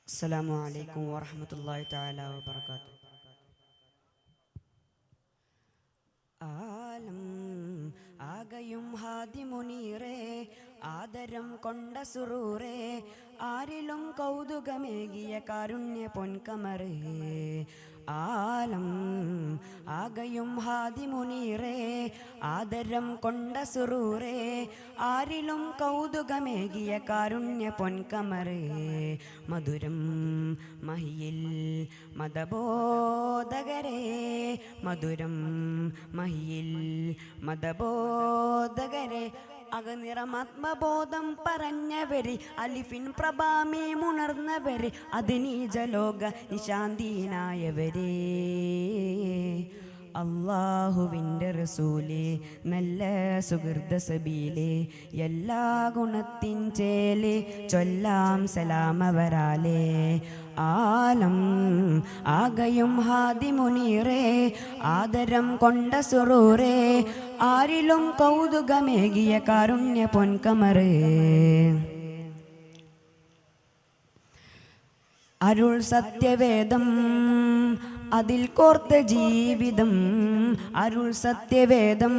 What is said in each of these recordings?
السلام عليكم ورحمة الله تعالى وبركاته. ആലം ആകയും ഹാദി മുനീറേ, ആദരം കൊണ്ട സുറൂറേ, ആരിലും കൗതുകമേകിയ കാരുണ്യ പൊൻകമറേ. ആലം ആകയും ഹാദി മുനീറേ, ആദരം കൊണ്ട സുറൂറേ, ആരിലും കൗതുകമേകിയ കാരുണ്യ പൊൻകമറേ. മധുരം മഹിയിൽ മതബോധകരേ, മധുരം മഹിയിൽ മതബോധകരെ, അകനിറമാത്മബോധം പറഞ്ഞവര്, അലിഫിൻ പ്രഭാമീമുണർന്നവര്, അതിനീജലോക നിശാന്തീനായവരേ. അല്ലാഹുവിൻ്റെ റസൂലേ, നല്ല സുഹൃത സബീലേ, എല്ലാ ഗുണത്തിൻ ചേലേ, ചൊല്ലാം സലാമവരാലേ. ആലം ആകയും ഹാദി മുനീറേ, ആദരം കൊണ്ട സുറൂറേ, ആരിലും കൗതുകമേകിയ കാരുണ്യ പൊൻകമറേ. അരുൾ സത്യവേദം അതിൽ കോർത്ത ജീവിതം, അരുൾ സത്യവേദം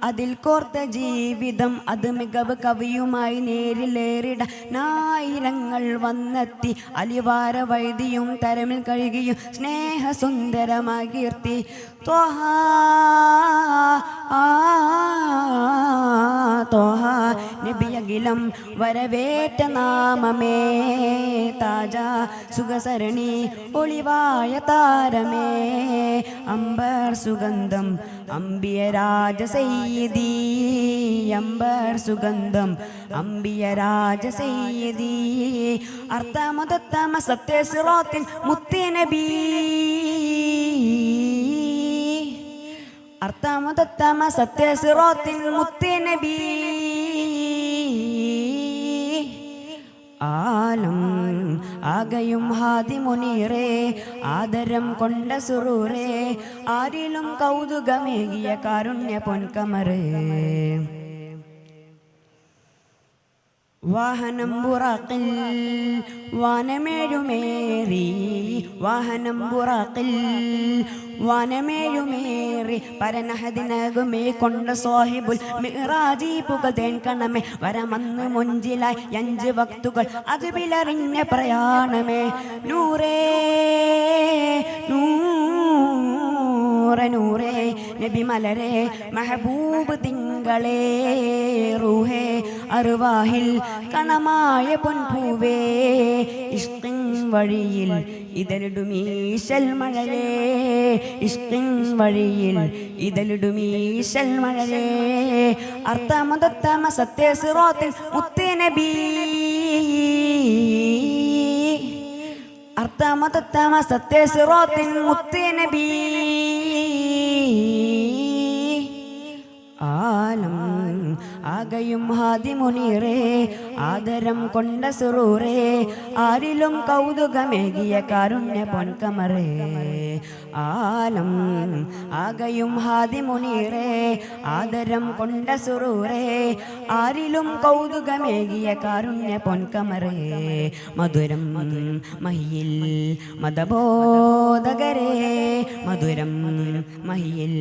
അതിൽ കോർത്ത ജീവിതം, അത് മികവ് കവിയുമായി നേരിലേറിട നായിരങ്ങൾ വന്നെത്തി. അലിവാര വൈദിയും തരമിൽ കഴുകിയും സ്നേഹസുന്ദരമായി കീർത്തി. ത്വഹ ത്വഹ നബിയകിലം വരവേറ്റ നാമമേ, താജ സുഖസരണി ഒളിവായ താരമേ, അംബർ സുഗന്ധം അംബിയ രാജ സയ്യിദി, അംബർ സുഗന്ധം അംബിയ രാജ സയ്യിദി. അർത്ഥമുതത്തമ സത്യസിറാത്തിൽ മുത്തേ നബി, അർത്ഥമുതത്തമ സത്യസിറാത്തിൽ മുത്തേ നബി. ആലം ആകയും ഹാദി മുനീറേ, ആദരം കൊണ്ട സുറൂറേ, ആരിലും കൗതുകമേകിയ കാരുണ്യ പൊൻകമറേ. വാഹനം ബുറാഖിൽ വാനമേഴുമേറി, വാഹനം ബുറാഖിൽ വാനമേഴുമേറി, പരനഹദിനകുമേ കൊണ്ട സാഹിബുൽ മിറാജി പുകതേൻ കണമേ. വരമന്ന് മൊഞ്ചിലായി 5 വക്തുകൾ അത് പിലറിഞ്ഞ പ്രയാണമേ. നൂറേ നൂറേ നൂറേ നബി മലരേ, മെഹബൂബ് തിങ്കളേ, റൂഹേ അറുവാഹിൽ കണമായ പൊൻപൂവേ, ഇഷ്കിൻ വഴിയിൽ ഇതലിടുമീശൽ മഴലേ, ഇഷ്കിൻ വഴിയിൽ ഇതലിടുമീശൽ മഴലേ. അർത്ഥമുതത്തമ സത്യസിറാത്തിൽ മുത്തേ നബി, അർത്ഥമുതത്തമ സത്യസിറാത്തിൽ മുത്തേ നബി. ആലം ആകയും ഹാദി മുനീറേ, ആദരം കൊണ്ട സുറൂറേ, ആരിലും കൗതുകമേകിയ കാരുണ്യ പൊൻകമറേ. ആലം ആകയും ഹാദി മുനീറേ, ആദരം കൊണ്ട സുറൂറേ, ആരിലും കൗതുകമേകിയ കാരുണ്യ പൊൻകമറേ. മധുരം മഹിയിൽ മതബോധകരേ, മധുരം മഹിയിൽ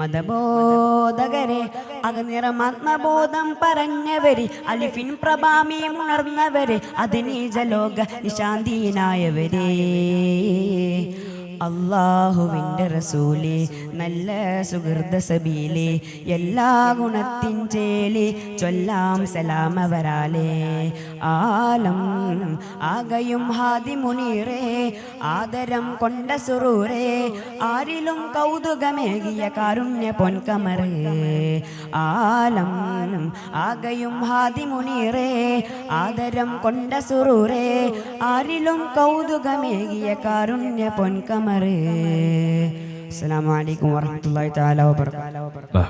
മതബോധകരേ, അകനിറമാത്മബോധം പറഞ്ഞവര്, അലിഫിൻ പ്രഭാമീമുണർന്നവര്, അതിനീജലോക നിശാന്തീനായവരേ. അല്ലാഹുവിൻ്റെ റസൂലേ, നല്ല സുഹൃത സബീലേ, എല്ലാ ഗുണത്തിൻ ചേലേ, ചൊല്ലാം സലാമവരാലേ. ആലം ആകയും ഹാദി മുനീറേ, ആദരം കൊണ്ട സുറൂറേ, ആരിലും കൗതുകമേകിയ കാരുണ്യ പൊൻകമറേ. ആലം ആകയും ഹാദി മുനീറേ, ആദരം കൊണ്ട സുറൂറേ, ആരിലും കൗതുകമേകിയ കാരുണ്യ പൊൻകമറേ. അസ്സലാമു അലൈക്കും വറഹ്മത്തുള്ളാഹി തആല വബറകാതുഹു.